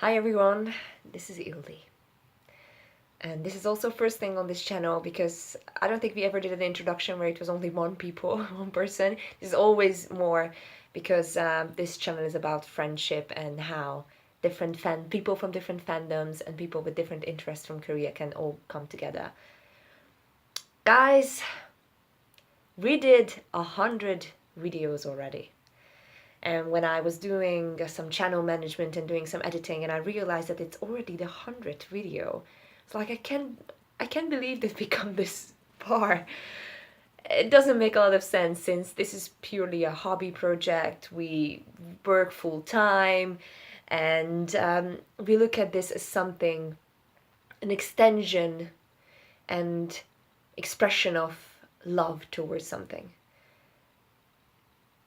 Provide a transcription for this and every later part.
Hi everyone, this is Ildi. And this is also first thing on this channel because I don't think we ever did an introduction where it was only one person. This is always more because this channel is about friendship and how different people from different fandoms and people with different interests from Korea can all come together. Guys, we did 100 videos already. And when I was doing some channel management and doing some editing, and I realized that it's already the 100th video. It's like I can't believe they've become this far. It doesn't make a lot of sense since this is purely a hobby project. We work full time, and we look at this as something, an extension and expression of love towards something.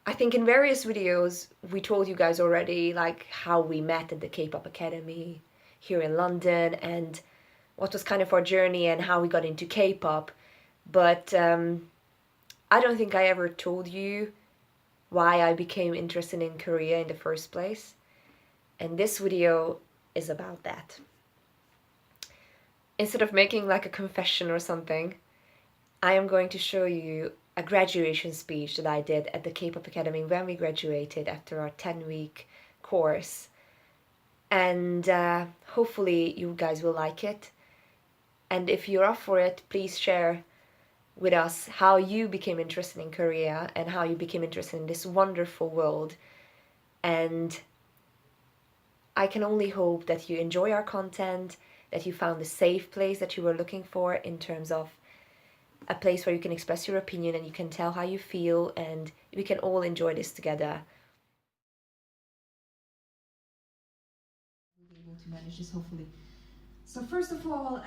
I think in various videos we told you guys already like how we met at the K-pop Academy here in London and what was kind of our journey and how we got into K-pop, but I don't think I ever told you why I became interested in Korea in the first place, and this video is about that. Instead of making like a confession or something, I am going to show you a graduation speech that I did at the K-pop Academy when we graduated after our 10-week course. And hopefully you guys will like it. And if you're up for it, please share with us how you became interested in Korea and how you became interested in this wonderful world. And I can only hope that you enjoy our content, that you found the safe place that you were looking for in terms of a place where you can express your opinion and you can tell how you feel, and we can all enjoy this together. We'll be able to manage this, hopefully. So first of all,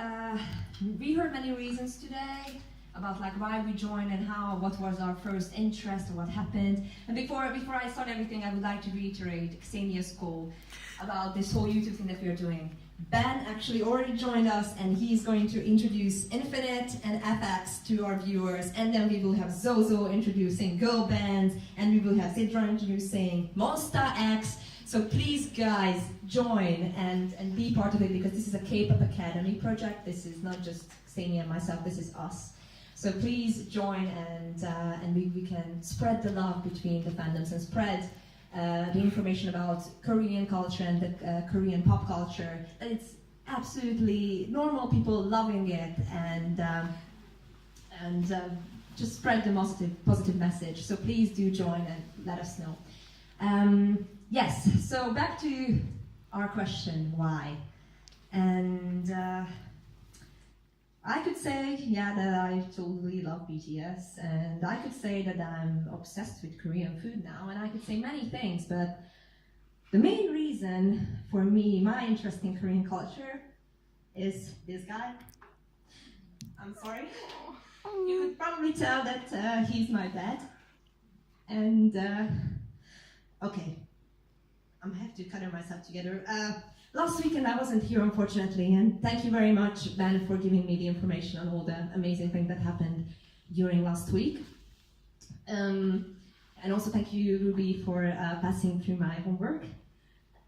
we heard many reasons today about like why we joined and what was our first interest or what happened. And before I start everything, I would like to reiterate Kseni's call about this whole YouTube thing that we are doing. Ben actually already joined us and he's going to introduce Infinite and FX to our viewers, and then we will have Zozo introducing girl bands, and we will have Sidra introducing Monster X. So please guys, join and be part of it, because this is a K-pop Academy project. This is not just Kseni and myself, this is us. So please join and we can spread the love between the fandoms and spread the information about Korean culture and the Korean pop culture. That it's absolutely normal, people loving it, and just spread the positive message. So please do join and let us know. Yes, so back to our question, why? And I could say, yeah, that I totally love BTS, and I could say that I'm obsessed with Korean food now, and I could say many things, but the main reason for me, my interest in Korean culture, is this guy. I'm sorry. You could probably tell that he's my dad. And, okay, I'm gonna have to cut myself together. Last weekend I wasn't here, unfortunately, and thank you very much, Ben, for giving me the information on all the amazing things that happened during last week. And also thank you, Ruby, for passing through my homework.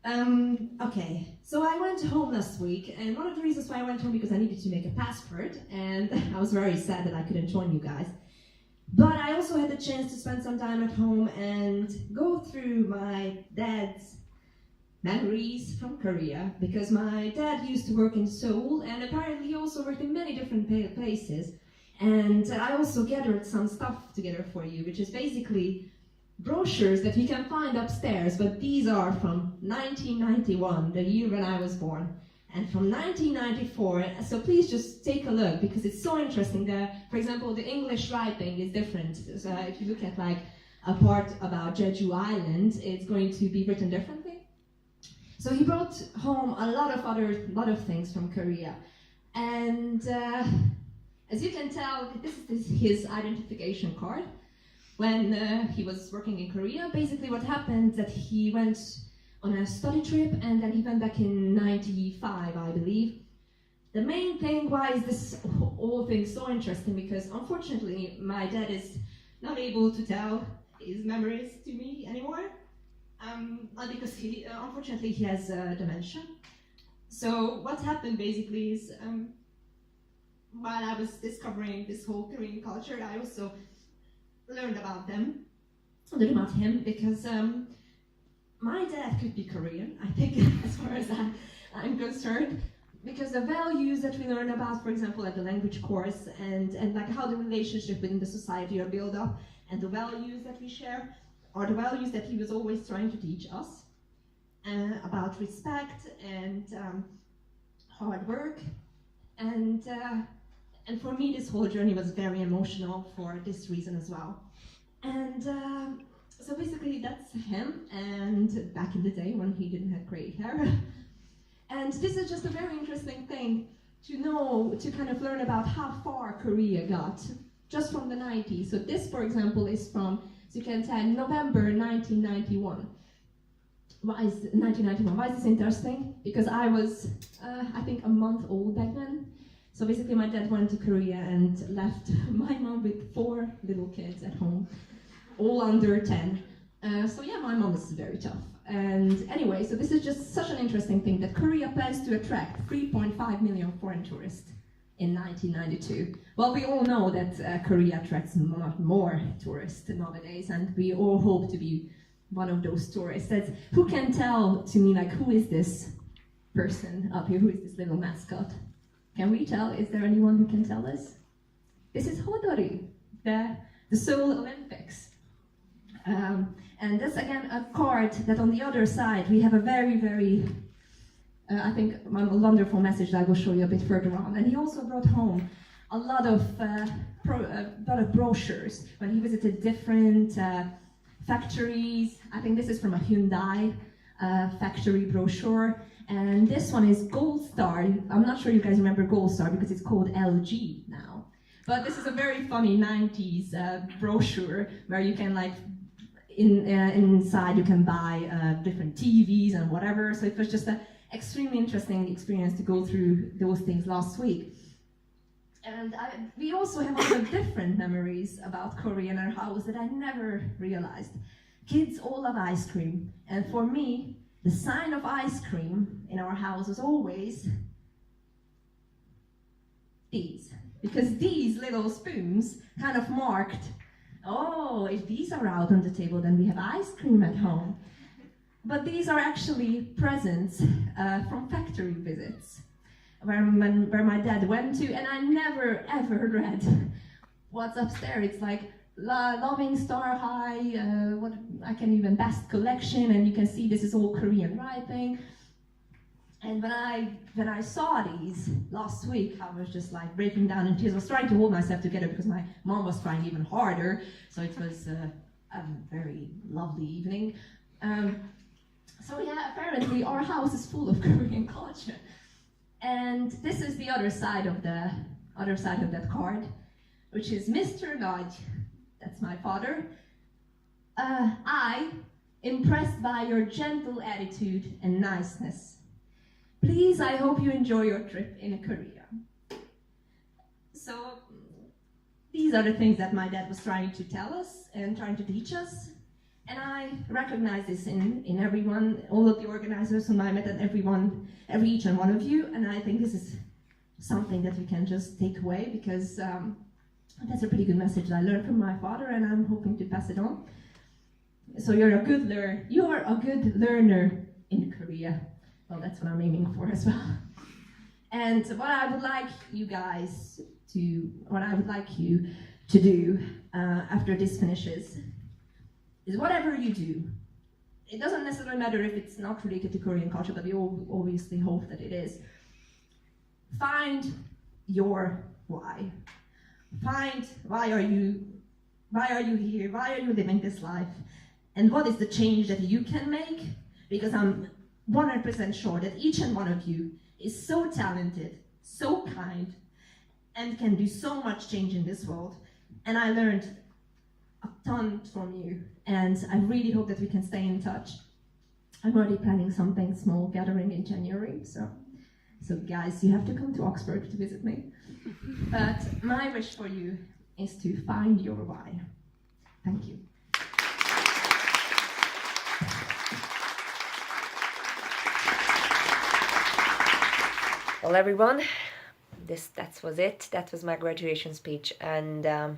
Okay, so I went home last week, and one of the reasons why I went home because I needed to make a passport, and I was very sad that I couldn't join you guys. But I also had the chance to spend some time at home and go through my dad's memories from Korea, because my dad used to work in Seoul, and apparently he also worked in many different places. And I also gathered some stuff together for you, which is basically brochures that we can find upstairs, but these are from 1991, the year when I was born, and from 1994, so please just take a look, because it's so interesting. For example, the English writing is different. So if you look at like a part about Jeju Island, it's going to be written differently. So he brought home a lot of things from Korea, and as you can tell, this is his identification card. When he was working in Korea, basically what happened that he went on a study trip, and then he went back in '95, I believe. The main thing why is this whole thing so interesting, because unfortunately my dad is not able to tell his memories to me anymore. Because unfortunately he has dementia, So what happened basically is, while I was discovering this whole Korean culture, I also learned about them, learned about him, because my dad could be Korean, I think, as far as I'm concerned, because the values that we learn about, for example, at the language course, and like how the relationship within the society are built up, and the values that we share, are the values that he was always trying to teach us, about respect and hard work, and for me this whole journey was very emotional for this reason as well. And so basically that's him, and back in the day when he didn't have gray hair. And this is just a very interesting thing to know, to kind of learn about how far Korea got, just from the 90s. So this, for example, is from, as you can tell, November 1991. Why is 1991? Why is this interesting? Because I was, I think, a month old back then. So basically my dad went to Korea and left my mom with 4 little kids at home, all under 10. So yeah, my mom is very tough. And anyway, so this is just such an interesting thing that Korea plans to attract 3.5 million foreign tourists in 1992. Well, we all know that Korea attracts much more tourists nowadays, and we all hope to be one of those tourists. Who can tell to me, like, who is this person up here? Who is this little mascot? Can we tell? Is there anyone who can tell us? This is Hodori, the Seoul Olympics. And that's again a card that on the other side we have a very, very, I think, a wonderful message that I will show you a bit further on. And he also brought home a lot of brochures when he visited different factories. I think this is from a Hyundai factory brochure. And this one is Gold Star. I'm not sure you guys remember Gold Star because it's called LG now. But this is a very funny 90s brochure where you can, like, inside you can buy different TVs and whatever. So it was just an extremely interesting experience to go through those things last week. And we also have a lot of different memories about Korea in our house that I never realized. Kids all love ice cream. And for me, the sign of ice cream in our house was always these. Because these little spoons kind of marked, oh, if these are out on the table, then we have ice cream at home. But these are actually presents from factory visits, where my dad went to, and I never ever read what's upstairs. It's like Loving Star High, what I can even best collection, and you can see this is all Korean writing. And when I saw these last week, I was just like breaking down in tears. I was trying to hold myself together because my mom was trying even harder. So it was a very lovely evening. So yeah, apparently our house is full of Korean culture. And this is the other side of that card, which is Mr. Nod. That's my father. I, impressed by your gentle attitude and niceness. Please, I hope you enjoy your trip in Korea. So these are the things that my dad was trying to tell us and trying to teach us. And I recognize this in everyone, all of the organizers whom I met, and each and one of you. And I think this is something that we can just take away, because that's a pretty good message that I learned from my father, and I'm hoping to pass it on. So you're a good learner in Korea. Well, that's what I'm aiming for as well. And what I would like you to do after this finishes is whatever you do. It doesn't necessarily matter if it's not related to Korean culture, but we all obviously hope that it is. Find your why. Find why are you here? Why are you living this life? And what is the change that you can make? Because I'm 100% sure that each and one of you is so talented, so kind, and can do so much change in this world. And I learned a ton from you, and I really hope that we can stay in touch. I'm already planning something small gathering in January, so guys, you have to come to Oxford to visit me. But my wish for you is to find your why. Thank you. Well, everyone, that was it. That was my graduation speech, and as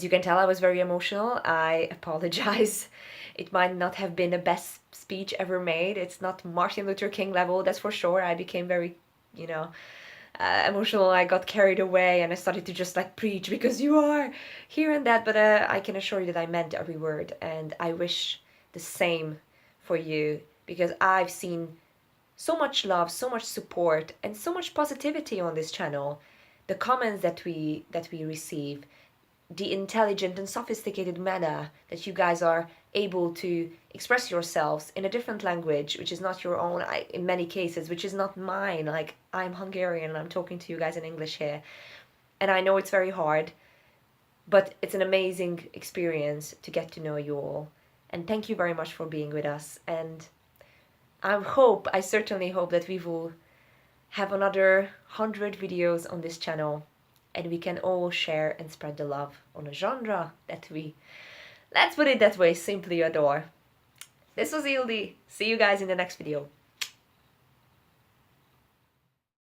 you can tell, I was very emotional. I apologize. It might not have been the best speech ever made. It's not Martin Luther King level, that's for sure. I became very, you know, emotional. I got carried away and I started to just like preach because you are here and that. But I can assure you that I meant every word, and I wish the same for you because I've seen so much love, so much support, and so much positivity on this channel. The comments that we receive, the intelligent and sophisticated manner that you guys are able to express yourselves in a different language, which is not your own, in many cases, which is not mine. Like, I'm Hungarian and I'm talking to you guys in English here. And I know it's very hard, but it's an amazing experience to get to know you all. And thank you very much for being with us. And I certainly hope that we will have another 100 videos on this channel and we can all share and spread the love on a genre that we, let's put it that way, simply adore. This was Ildi. See you guys in the next video.